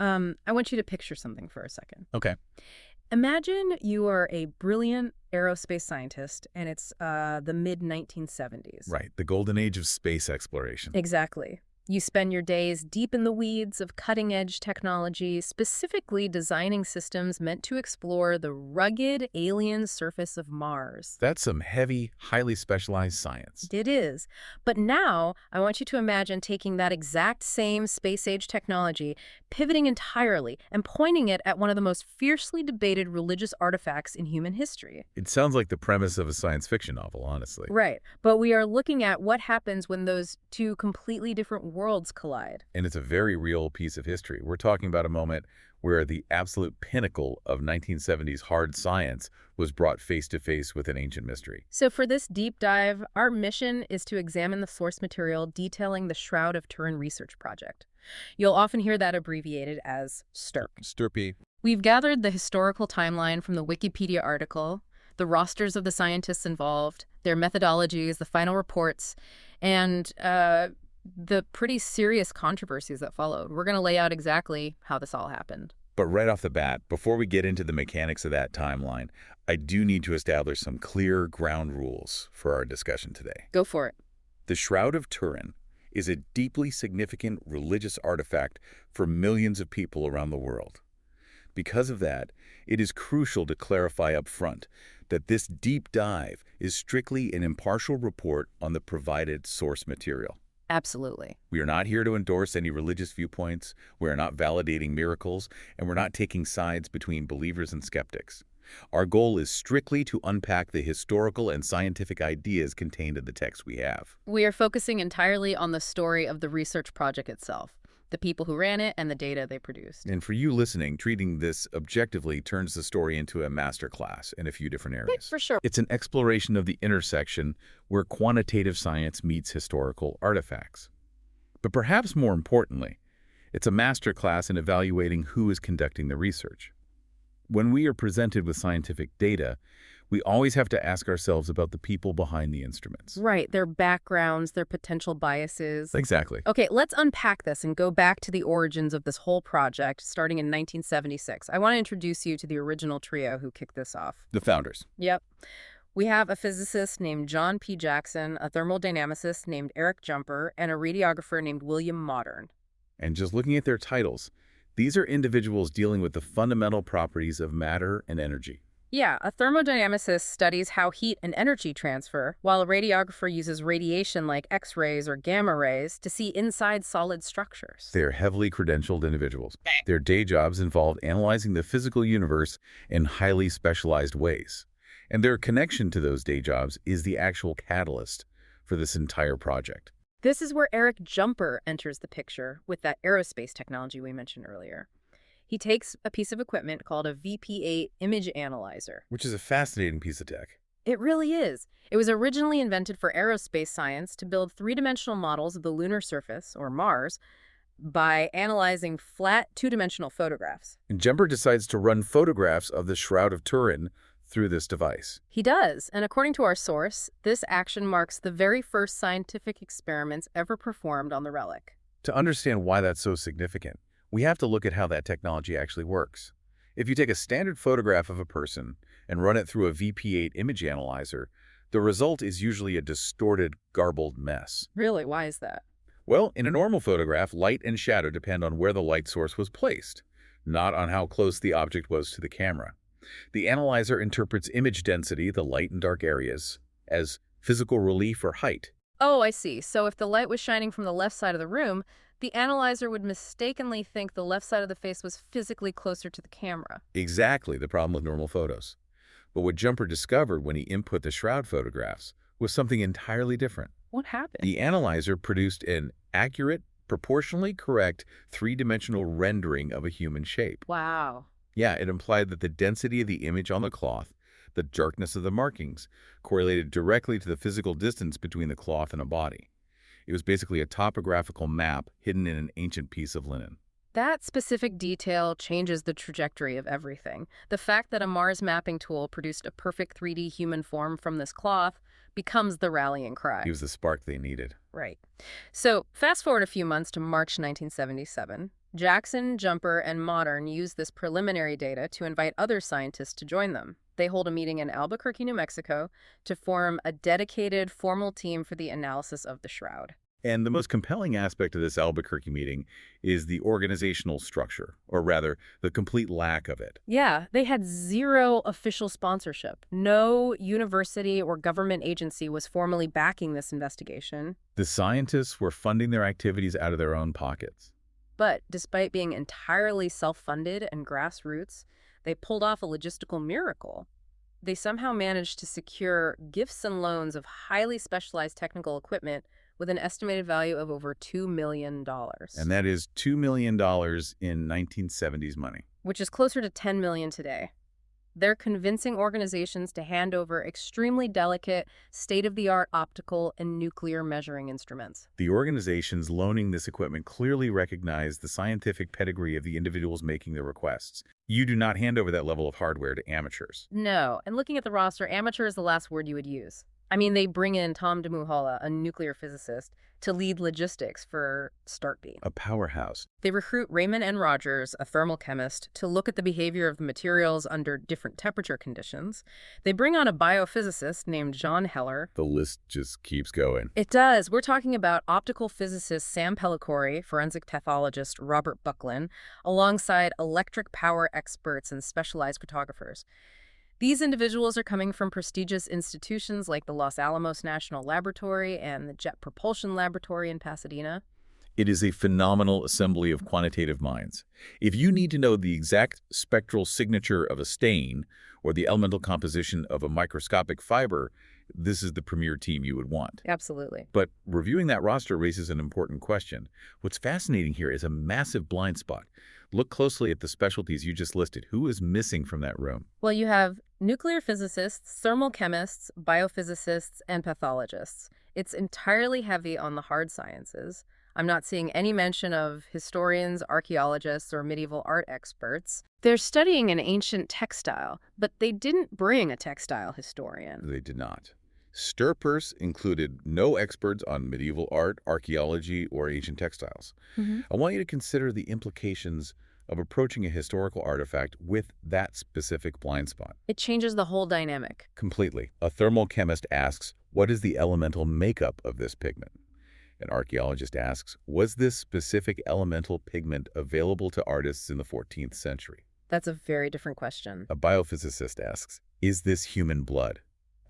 I want you to picture something for a second. Okay. Imagine you are a brilliant aerospace scientist, and it's the mid-1970s. Right. The golden age of space exploration. Exactly. You spend your days deep in the weeds of cutting-edge technology, specifically designing systems meant to explore the rugged alien surface of Mars. That's some heavy, highly specialized science. It is. But now, I want you to imagine taking that exact same space-age technology, pivoting entirely, and pointing it at one of the most fiercely debated religious artifacts in human history. It sounds like the premise of a science fiction novel, honestly. Right. But we are looking at what happens when those two completely different worlds collide. And it's a very real piece of history. We're talking about a moment where the absolute pinnacle of 1970s hard science was brought face to face with an ancient mystery. So for this deep dive, our mission is to examine the source material detailing the Shroud of Turin research project. You'll often hear that abbreviated as STIRP. STIRP. We've gathered the historical timeline from the Wikipedia article, the rosters of the scientists involved, their methodologies, the final reports, and the pretty serious controversies that followed. We're going to lay out exactly how this all happened. But right off the bat, before we get into the mechanics of that timeline, I do need to establish some clear ground rules for our discussion today. Go for it. The Shroud of Turin is a deeply significant religious artifact for millions of people around the world. Because of that, it is crucial to clarify up front that this deep dive is strictly an impartial report on the provided source material. Absolutely. We are not here to endorse any religious viewpoints, we are not validating miracles, and we're not taking sides between believers and skeptics. Our goal is strictly to unpack the historical and scientific ideas contained in the text we have. We are focusing entirely on the story of the research project itself, the people who ran it, and the data they produced. And for you listening, treating this objectively turns the story into a masterclass in a few different areas. For sure. It's an exploration of the intersection where quantitative science meets historical artifacts. But perhaps more importantly, it's a masterclass in evaluating who is conducting the research. When we are presented with scientific data, we always have to ask ourselves about the people behind the instruments. Right, their backgrounds, their potential biases. Exactly. Okay, let's unpack this and go back to the origins of this whole project, starting in 1976. I want to introduce you to the original trio who kicked this off. The founders. Yep. We have a physicist named John P. Jackson, a thermodynamicist named Eric Jumper, and a radiographer named William Modern. And just looking at their titles, these are individuals dealing with the fundamental properties of matter and energy. Yeah, a thermodynamicist studies how heat and energy transfer, while a radiographer uses radiation like X-rays or gamma rays to see inside solid structures. They're heavily credentialed individuals. Their day jobs involve analyzing the physical universe in highly specialized ways. And their connection to those day jobs is the actual catalyst for this entire project. This is where Eric Jumper enters the picture with that aerospace technology we mentioned earlier. He takes a piece of equipment called a VP8 image analyzer. Which is a fascinating piece of tech. It really is. It was originally invented for aerospace science to build three-dimensional models of the lunar surface, or Mars, by analyzing flat two-dimensional photographs. And Jumper decides to run photographs of the Shroud of Turin through this device. He does, and according to our source, this action marks the very first scientific experiments ever performed on the relic. To understand why that's so significant, we have to look at how that technology actually works. If you take a standard photograph of a person and run it through a VP8 image analyzer, the result is usually a distorted, garbled mess. Really? Why is that? Well, in a normal photograph, light and shadow depend on where the light source was placed, not on how close the object was to the camera. The analyzer interprets image density, the light and dark areas, as physical relief or height. Oh, I see. So if the light was shining from the left side of the room, the analyzer would mistakenly think the left side of the face was physically closer to the camera. Exactly the problem with normal photos. But what Jumper discovered when he input the Shroud photographs was something entirely different. What happened? The analyzer produced an accurate, proportionally correct, three-dimensional rendering of a human shape. Wow. Yeah, it implied that the density of the image on the cloth, the darkness of the markings, correlated directly to the physical distance between the cloth and a body. It was basically a topographical map hidden in an ancient piece of linen. That specific detail changes the trajectory of everything. The fact that a Mars mapping tool produced a perfect 3D human form from this cloth becomes the rallying cry. It was the spark they needed. Right. So fast forward a few months to March 1977. Jackson, Jumper, and Modern use this preliminary data to invite other scientists to join them. They hold a meeting in Albuquerque, New Mexico, to form a dedicated, formal team for the analysis of the shroud. And the most compelling aspect of this Albuquerque meeting is the organizational structure, or rather, the complete lack of it. Yeah, they had zero official sponsorship. No university or government agency was formally backing this investigation. The scientists were funding their activities out of their own pockets. But despite being entirely self-funded and grassroots, they pulled off a logistical miracle. They somehow managed to secure gifts and loans of highly specialized technical equipment with an estimated value of over $2 million, And that is $2 million in 1970s money. which is closer to $10 million today. They're convincing organizations to hand over extremely delicate, state-of-the-art optical and nuclear measuring instruments. The organizations loaning this equipment clearly recognize the scientific pedigree of the individuals making the requests. You do not hand over that level of hardware to amateurs. No, and looking at the roster, amateur is the last word you would use. I mean, they bring in Tom DeMuhala, a nuclear physicist, to lead logistics for STIRP. A powerhouse. They recruit Raymond N. Rogers, a thermal chemist, to look at the behavior of the materials under different temperature conditions. They bring on a biophysicist named John Heller. The list just keeps going. It does. We're talking about optical physicist Sam Pellicore, forensic pathologist Robert Buckland, alongside electric power experts and specialized photographers. These individuals are coming from prestigious institutions like the Los Alamos National Laboratory and the Jet Propulsion Laboratory in Pasadena. It is a phenomenal assembly of quantitative minds. If you need to know the exact spectral signature of a stain or the elemental composition of a microscopic fiber, this is the premier team you would want. Absolutely. But reviewing that roster raises an important question. What's fascinating here is a massive blind spot. Look closely at the specialties you just listed. Who is missing from that room? Well, you have nuclear physicists, thermal chemists, biophysicists, and pathologists. It's entirely heavy on the hard sciences. I'm not seeing any mention of historians, archaeologists, or medieval art experts. They're studying an ancient textile, but they didn't bring a textile historian. They did not. STIRPers included no experts on medieval art, archaeology, or ancient textiles. I want you to consider the implications of approaching a historical artifact with that specific blind spot. It changes the whole dynamic. Completely. A thermal chemist asks, what is the elemental makeup of this pigment? An archaeologist asks, was this specific elemental pigment available to artists in the 14th century? That's a very different question. A biophysicist asks, is this human blood?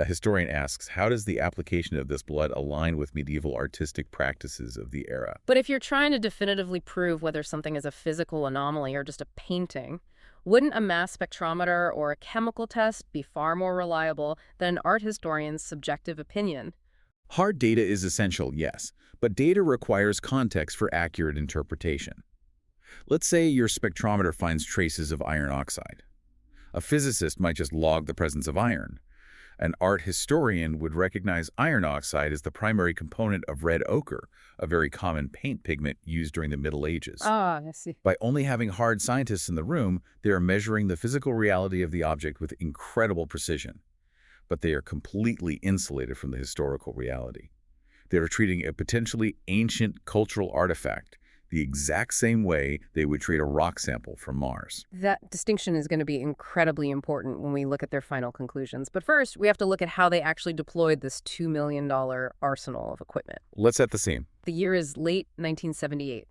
A historian asks, how does the application of this blood align with medieval artistic practices of the era? But if you're trying to definitively prove whether something is a physical anomaly or just a painting, wouldn't a mass spectrometer or a chemical test be far more reliable than an art historian's subjective opinion? Hard data is essential, yes, but data requires context for accurate interpretation. Let's say your spectrometer finds traces of iron oxide. A physicist might just log the presence of iron. An art historian would recognize iron oxide as the primary component of red ochre, a very common paint pigment used during the Middle Ages. Ah, I see. By only having hard scientists in the room, they are measuring the physical reality of the object with incredible precision. But they are completely insulated from the historical reality. They are treating a potentially ancient cultural artifact the exact same way they would treat a rock sample from Mars. That distinction is going to be incredibly important when we look at their final conclusions. But first, we have to look at how they actually deployed this $2 million arsenal of equipment. Let's set the scene. The year is late 1978.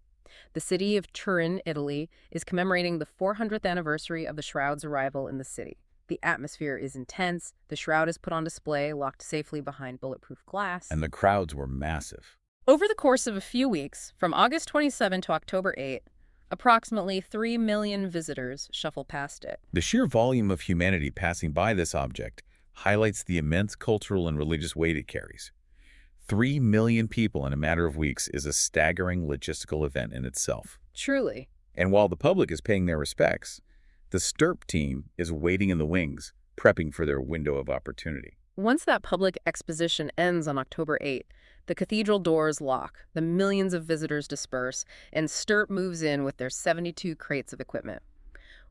The city of Turin, Italy, is commemorating the 400th anniversary of the Shroud's arrival in the city. The atmosphere is intense. The Shroud is put on display, locked safely behind bulletproof glass. And the crowds were massive. Over the course of a few weeks, from August 27 to October 8, approximately 3 million visitors shuffle past it. The sheer volume of humanity passing by this object highlights the immense cultural and religious weight it carries. 3 million people in a matter of weeks is a staggering logistical event in itself. Truly. And while the public is paying their respects, the STIRP team is waiting in the wings, prepping for their window of opportunity. Once that public exposition ends on October 8, the cathedral doors lock, the millions of visitors disperse, and STIRP moves in with their 72 crates of equipment.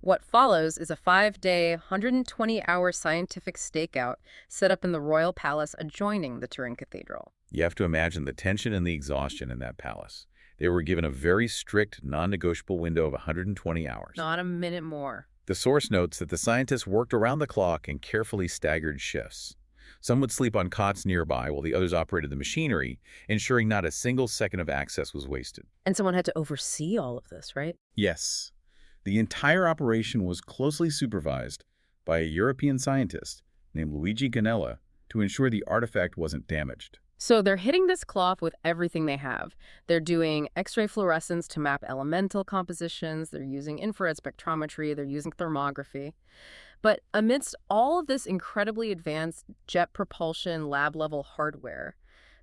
What follows is a 5-day, 120-hour scientific stakeout set up in the royal palace adjoining the Turin Cathedral. You have to imagine the tension and the exhaustion in that palace. They were given a very strict, non-negotiable window of 120 hours. Not a minute more. The source notes that the scientists worked around the clock in carefully staggered shifts. Some would sleep on cots nearby while the others operated the machinery, ensuring not a single second of access was wasted. And someone had to oversee all of this, right? Yes, the entire operation was closely supervised by a European scientist named Luigi Ganella to ensure the artifact wasn't damaged. So they're hitting this cloth with everything they have. They're doing X-ray fluorescence to map elemental compositions. They're using infrared spectrometry. They're using thermography. But amidst all of this incredibly advanced jet propulsion lab-level hardware,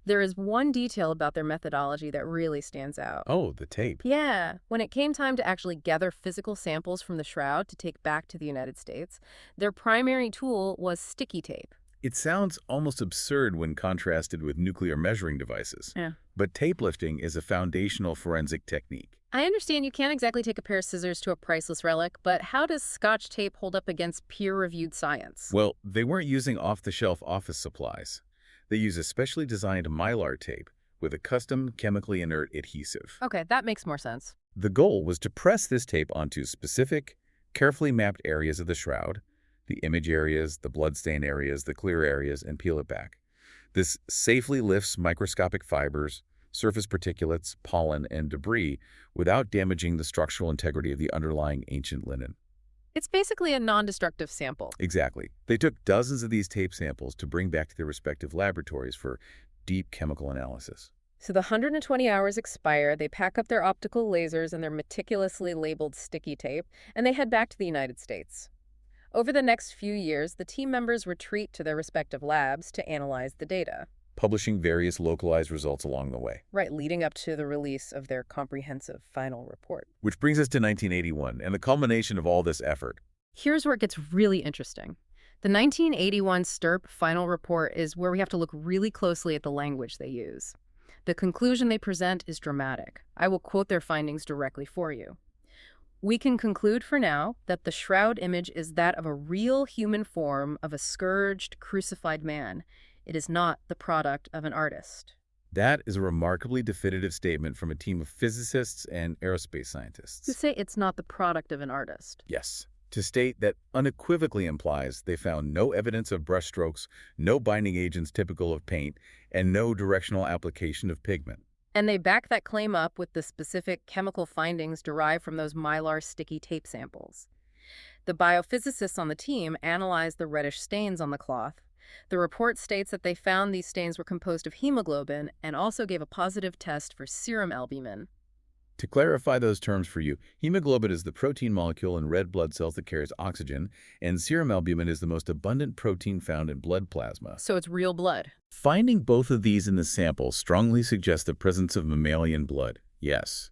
there is one detail about their methodology that really stands out. Oh, the tape. Yeah, when it came time to actually gather physical samples from the shroud to take back to the United States, their primary tool was sticky tape. It sounds almost absurd when contrasted with nuclear measuring devices. Yeah. But tape lifting is a foundational forensic technique. I understand you can't exactly take a pair of scissors to a priceless relic, but how does Scotch tape hold up against peer-reviewed science? Well, they weren't using off-the-shelf office supplies. They use a specially designed mylar tape with a custom chemically inert adhesive. Okay, that makes more sense. The goal was to press this tape onto specific, carefully mapped areas of the shroud, the image areas, the bloodstain areas, the clear areas, and peel it back. This safely lifts microscopic fibers, surface particulates, pollen, and debris without damaging the structural integrity of the underlying ancient linen. It's basically a non-destructive sample. Exactly. They took dozens of these tape samples to bring back to their respective laboratories for deep chemical analysis. So the 120 hours expire, they pack up their optical lasers and their meticulously labeled sticky tape, and they head back to the United States. Over the next few years, the team members retreat to their respective labs to analyze the data. Publishing various localized results along the way. Right, leading up to the release of their comprehensive final report. Which brings us to 1981 and the culmination of all this effort. Here's where it gets really interesting. The 1981 STIRP final report is where we have to look really closely at the language they use. The conclusion they present is dramatic. I will quote their findings directly for you. We can conclude for now that the shroud image is that of a real human form of a scourged, crucified man. It is not the product of an artist. That is a remarkably definitive statement from a team of physicists and aerospace scientists. To say it's not the product of an artist. Yes. To state that unequivocally implies they found no evidence of brushstrokes, no binding agents typical of paint, and no directional application of pigment. And they back that claim up with the specific chemical findings derived from those mylar sticky tape samples. The biophysicists on the team analyzed the reddish stains on the cloth. The report states that they found these stains were composed of hemoglobin and also gave a positive test for serum albumin. To clarify those terms for you, hemoglobin is the protein molecule in red blood cells that carries oxygen, and serum albumin is the most abundant protein found in blood plasma. So it's real blood. Finding both of these in the sample strongly suggests the presence of mammalian blood. Yes.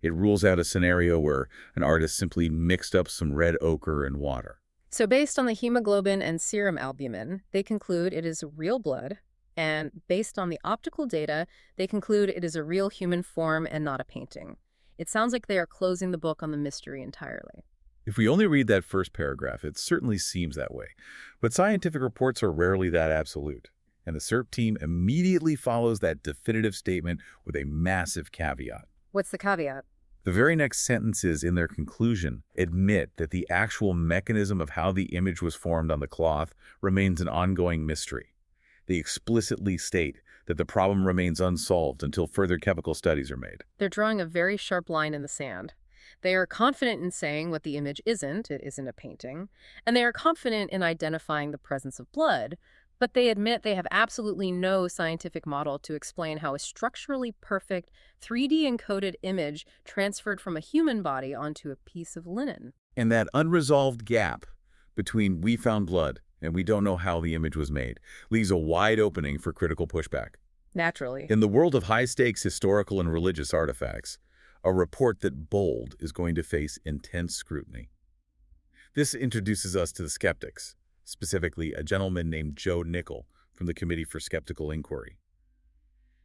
It rules out a scenario where an artist simply mixed up some red ochre and water. So based on the hemoglobin and serum albumin, they conclude it is real blood, and based on the optical data, they conclude it is a real human form and not a painting. It sounds like they are closing the book on the mystery entirely. If we only read that first paragraph, it certainly seems that way. But scientific reports are rarely that absolute. And the STIRP team immediately follows that definitive statement with a massive caveat. What's the caveat? The very next sentences in their conclusion admit that the actual mechanism of how the image was formed on the cloth remains an ongoing mystery. They explicitly state that the problem remains unsolved until further chemical studies are made. They're drawing a very sharp line in the sand. They are confident in saying what the image isn't, it isn't a painting, and they are confident in identifying the presence of blood, but they admit they have absolutely no scientific model to explain how a structurally perfect 3D encoded image transferred from a human body onto a piece of linen. And that unresolved gap between we found blood and we don't know how the image was made leaves a wide opening for critical pushback. Naturally. In the world of high-stakes historical and religious artifacts, a report that bold is going to face intense scrutiny. This introduces us to the skeptics, specifically a gentleman named Joe Nickell from the Committee for Skeptical Inquiry.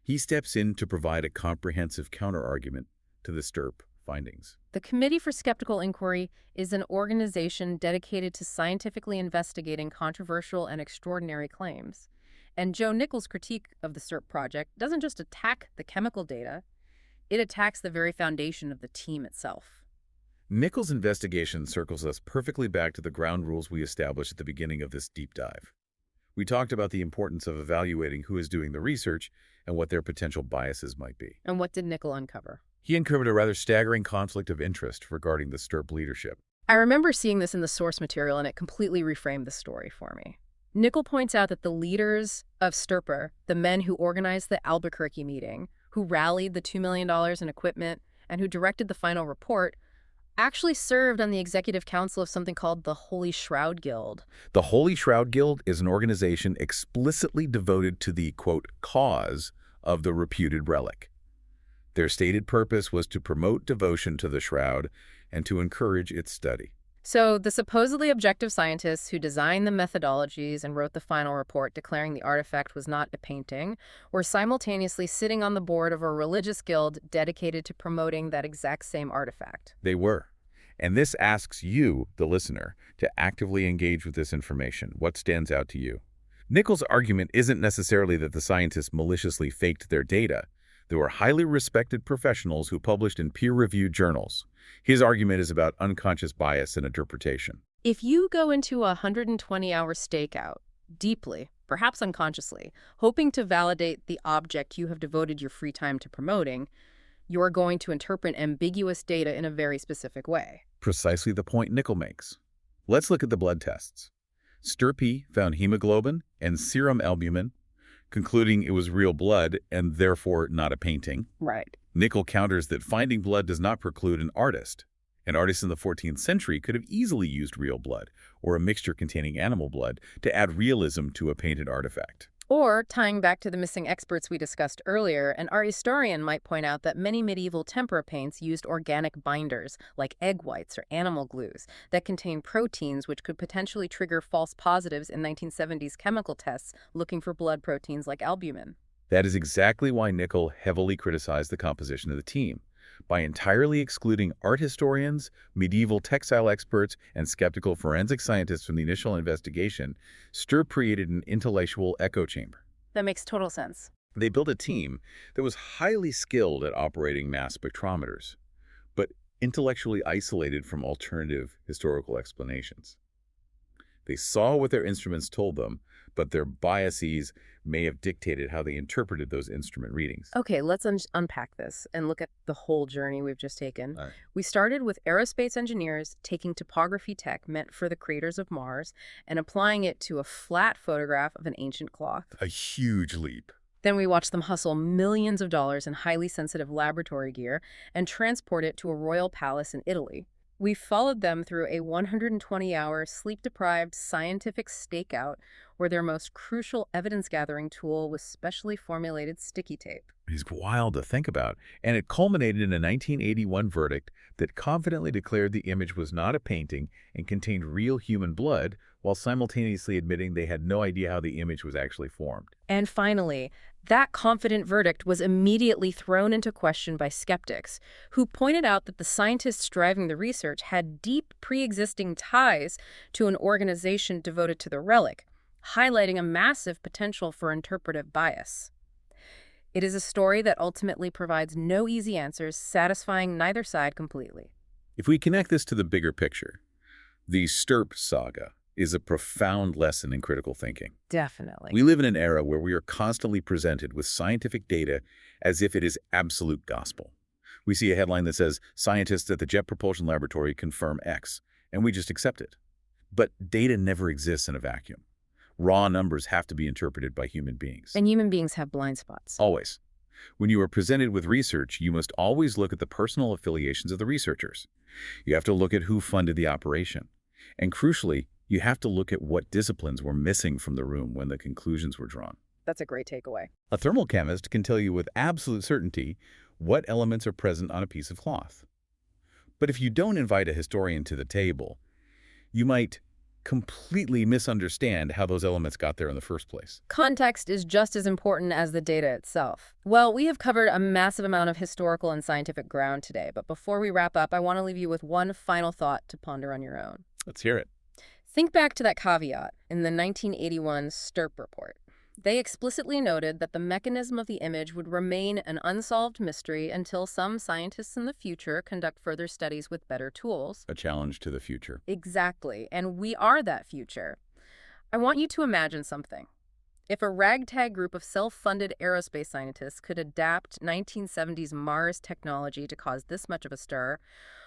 He steps in to provide a comprehensive counterargument to the STIRP findings. The Committee for Skeptical Inquiry is an organization dedicated to scientifically investigating controversial and extraordinary claims. And Joe Nickell's critique of the STIRP project doesn't just attack the chemical data, It attacks the very foundation of the team itself. Nichols' investigation circles us perfectly back to the ground rules we established at the beginning of this deep dive. We talked about the importance of evaluating who is doing the research and what their potential biases might be. And what did Nichols uncover? He uncovered a rather staggering conflict of interest regarding the STIRP leadership. I remember seeing this in the source material, and it completely reframed the story for me. Nichols points out that the leaders of STIRP, the men who organized the Albuquerque meeting, who rallied the $2 million in equipment, and who directed the final report, actually served on the executive council of something called the Holy Shroud Guild. The Holy Shroud Guild is an organization explicitly devoted to the, quote, cause of the reputed relic. Their stated purpose was to promote devotion to the shroud and to encourage its study. So the supposedly objective scientists who designed the methodologies and wrote the final report declaring the artifact was not a painting were simultaneously sitting on the board of a religious guild dedicated to promoting that exact same artifact. They were. And this asks you, the listener, to actively engage with this information. What stands out to you? Nichols' argument isn't necessarily that the scientists maliciously faked their data. There were highly respected professionals who published in peer-reviewed journals. His argument is about unconscious bias and interpretation. If you go into a 120-hour stakeout, deeply, perhaps unconsciously, hoping to validate the object you have devoted your free time to promoting, you're going to interpret ambiguous data in a very specific way. Precisely the point Nichols makes. Let's look at the blood tests. STIRP found hemoglobin and serum albumin, concluding it was real blood and therefore not a painting. Right. Nichols counters that finding blood does not preclude an artist. An artist in the 14th century could have easily used real blood or a mixture containing animal blood to add realism to a painted artifact. Or, tying back to the missing experts we discussed earlier, an art historian might point out that many medieval tempera paints used organic binders, like egg whites or animal glues, that contain proteins which could potentially trigger false positives in 1970s chemical tests looking for blood proteins like albumin. That is exactly why Nichols heavily criticized the composition of the team. By entirely excluding art historians, medieval textile experts, and skeptical forensic scientists from the initial investigation, STIRP created an intellectual echo chamber. That makes total sense. They built a team that was highly skilled at operating mass spectrometers, but intellectually isolated from alternative historical explanations. They saw what their instruments told them, but their biases may have dictated how they interpreted those instrument readings. Okay, let's unpack this and look at the whole journey we've just taken. All right. We started with aerospace engineers taking topography tech meant for the craters of Mars and applying it to a flat photograph of an ancient cloth. A huge leap. Then we watched them hustle millions of dollars in highly sensitive laboratory gear and transport it to a royal palace in Italy. We followed them through a 120-hour, sleep-deprived scientific stakeout where their most crucial evidence-gathering tool was specially formulated sticky tape. It's wild to think about, and it culminated in a 1981 verdict that confidently declared the image was not a painting and contained real human blood, while simultaneously admitting they had no idea how the image was actually formed. And finally, that confident verdict was immediately thrown into question by skeptics, who pointed out that the scientists driving the research had deep pre-existing ties to an organization devoted to the relic, highlighting a massive potential for interpretive bias. It is a story that ultimately provides no easy answers, satisfying neither side completely. If we connect this to the bigger picture, the STIRP saga is a profound lesson in critical thinking. Definitely. We live in an era where we are constantly presented with scientific data as if it is absolute gospel. We see a headline that says, "Scientists at the Jet Propulsion Laboratory confirm X," and we just accept it. But data never exists in a vacuum. Raw numbers have to be interpreted by human beings. And human beings have blind spots. Always. When you are presented with research, you must always look at the personal affiliations of the researchers. You have to look at who funded the operation. And crucially, you have to look at what disciplines were missing from the room when the conclusions were drawn. That's a great takeaway. A thermal chemist can tell you with absolute certainty what elements are present on a piece of cloth. But if you don't invite a historian to the table, you might completely misunderstand how those elements got there in the first place. Context is just as important as the data itself. Well, we have covered a massive amount of historical and scientific ground today, but before we wrap up, I want to leave you with one final thought to ponder on your own. Let's hear it. Think back to that caveat in the 1981 STIRP report. They explicitly noted that the mechanism of the image would remain an unsolved mystery until some scientists in the future conduct further studies with better tools. A challenge to the future. Exactly, and we are that future. I want you to imagine something. If a ragtag group of self-funded aerospace scientists could adapt 1970s Mars technology to cause this much of a stir,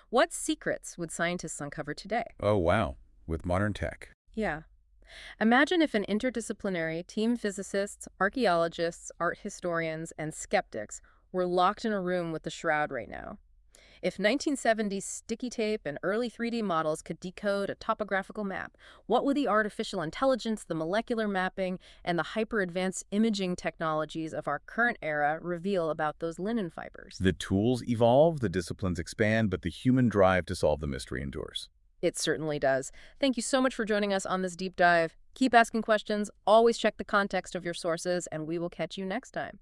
what secrets would scientists uncover today? Oh, wow. With modern tech. Yeah. Imagine if an interdisciplinary team physicists, archaeologists, art historians, and skeptics were locked in a room with the Shroud right now. If 1970s sticky tape and early 3D models could decode a topographical map, what would the artificial intelligence, the molecular mapping, and the hyper-advanced imaging technologies of our current era reveal about those linen fibers? The tools evolve, the disciplines expand, but the human drive to solve the mystery endures. It certainly does. Thank you so much for joining us on this deep dive. Keep asking questions, always check the context of your sources, and we will catch you next time.